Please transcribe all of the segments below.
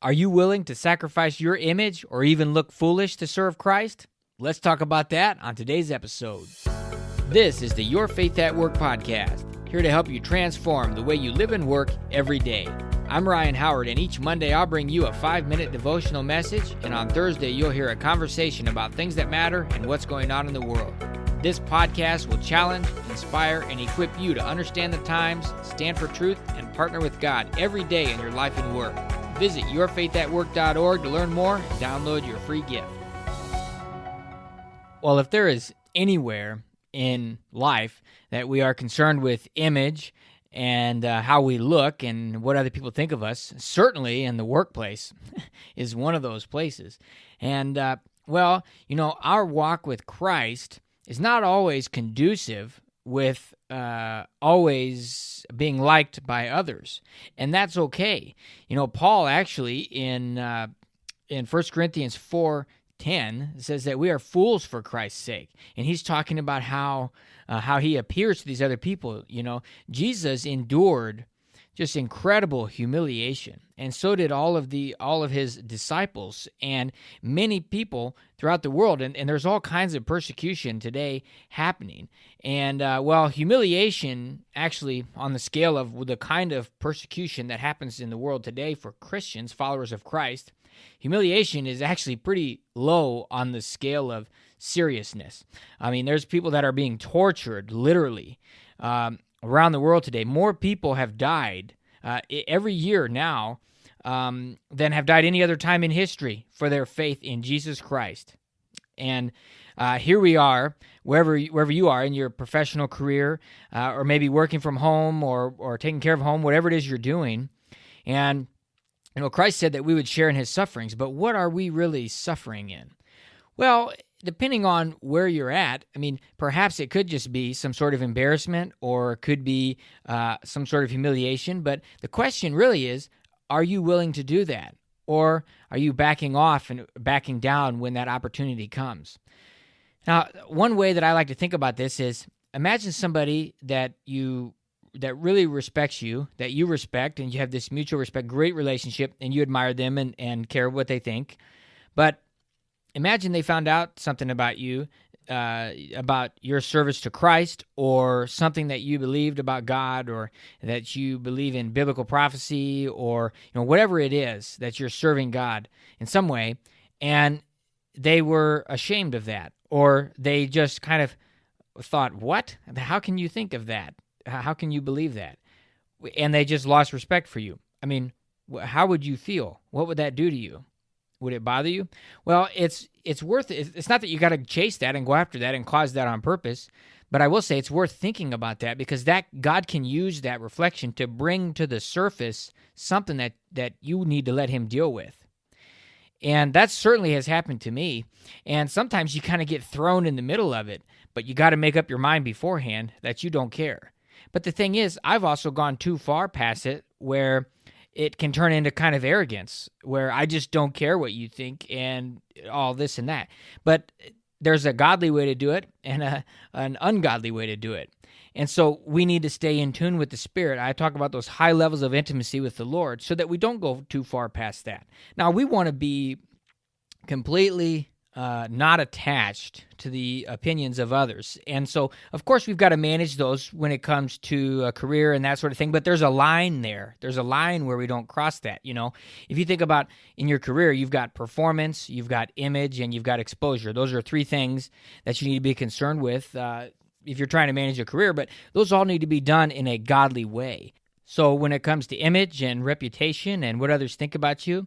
Are you willing to sacrifice your image or even look foolish to serve Christ? Let's talk about that on today's episode. This is the Your Faith at Work podcast, here to help you transform the way you live and work every day. I'm Ryan Howard, and each Monday I'll bring you a 5-minute devotional message, and on Thursday you'll hear a conversation about things that matter and what's going on in the world. This podcast will challenge, inspire, and equip you to understand the times, stand for truth, and partner with God every day in your life and work. Visit yourfaithatwork.org to learn more and download your free gift. Well, if there is anywhere in life that we are concerned with image and how we look and what other people think of us, certainly in the workplace is one of those places. And, our walk with Christ is not always conducive with always being liked by others, and that's okay. Paul actually in 1 Corinthians 4:10 says that we are fools for Christ's sake, and he's talking about how he appears to these other people. Jesus endured just incredible humiliation, and so did all of his disciples and many people throughout the world. And there's all kinds of persecution today happening. And humiliation, actually, on the scale of the kind of persecution that happens in the world today for Christians, followers of Christ, humiliation is actually pretty low on the scale of seriousness. I mean, there's people that are being tortured, literally, around the world today. More people have died every year now than have died any other time in history for their faith in Jesus Christ. And here we are, wherever you are in your professional career, or maybe working from home or taking care of home, whatever it is you're doing. And Christ said that we would share in his sufferings, but what are we really suffering in? Well, depending on where you're at, perhaps it could just be some sort of embarrassment, or it could be some sort of humiliation. But the question really is, are you willing to do that? Or are you backing off and backing down when that opportunity comes? Now, one way that I like to think about this is, imagine somebody that really respects you, that you respect, and you have this mutual respect, great relationship, and you admire them and care what they think. But imagine they found out something about you, about your service to Christ, or something that you believed about God, or that you believe in biblical prophecy, or whatever it is that you're serving God in some way, and they were ashamed of that, or they just kind of thought, "What? How can you think of that? How can you believe that?" And they just lost respect for you. How would you feel? What would that do to you? Would it bother you? Well, it's worth it. It's not that you got to chase that and go after that and cause that on purpose, but I will say it's worth thinking about that, because that God can use that reflection to bring to the surface something that you need to let him deal with. And that certainly has happened to me. And sometimes you kind of get thrown in the middle of it, but you got to make up your mind beforehand that you don't care. But the thing is, I've also gone too far past it, where it can turn into kind of arrogance, where I just don't care what you think and all this and that. But there's a godly way to do it and an ungodly way to do it. And so we need to stay in tune with the Spirit. I talk about those high levels of intimacy with the Lord so that we don't go too far past that. Now, we want to be completely not attached to the opinions of others. And so, of course, we've got to manage those when it comes to a career and that sort of thing, but there's a line there. There's a line where we don't cross that, If you think about in your career, you've got performance, you've got image, and you've got exposure. Those are three things that you need to be concerned with if you're trying to manage a career, but those all need to be done in a godly way. So when it comes to image and reputation and what others think about you,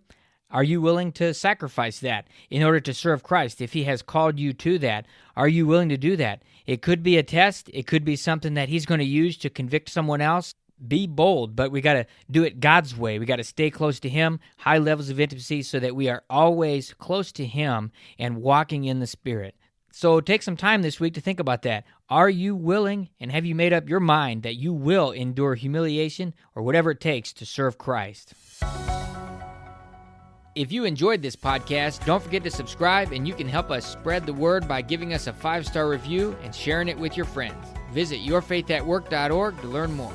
are you willing to sacrifice that in order to serve Christ? If he has called you to that, are you willing to do that? It could be a test. It could be something that he's going to use to convict someone else. Be bold, but we got to do it God's way. We got to stay close to him, high levels of intimacy, so that we are always close to him and walking in the Spirit. So take some time this week to think about that. Are you willing, and have you made up your mind that you will endure humiliation or whatever it takes to serve Christ? If you enjoyed this podcast, don't forget to subscribe, and you can help us spread the word by giving us a 5-star review and sharing it with your friends. Visit yourfaithatwork.org to learn more.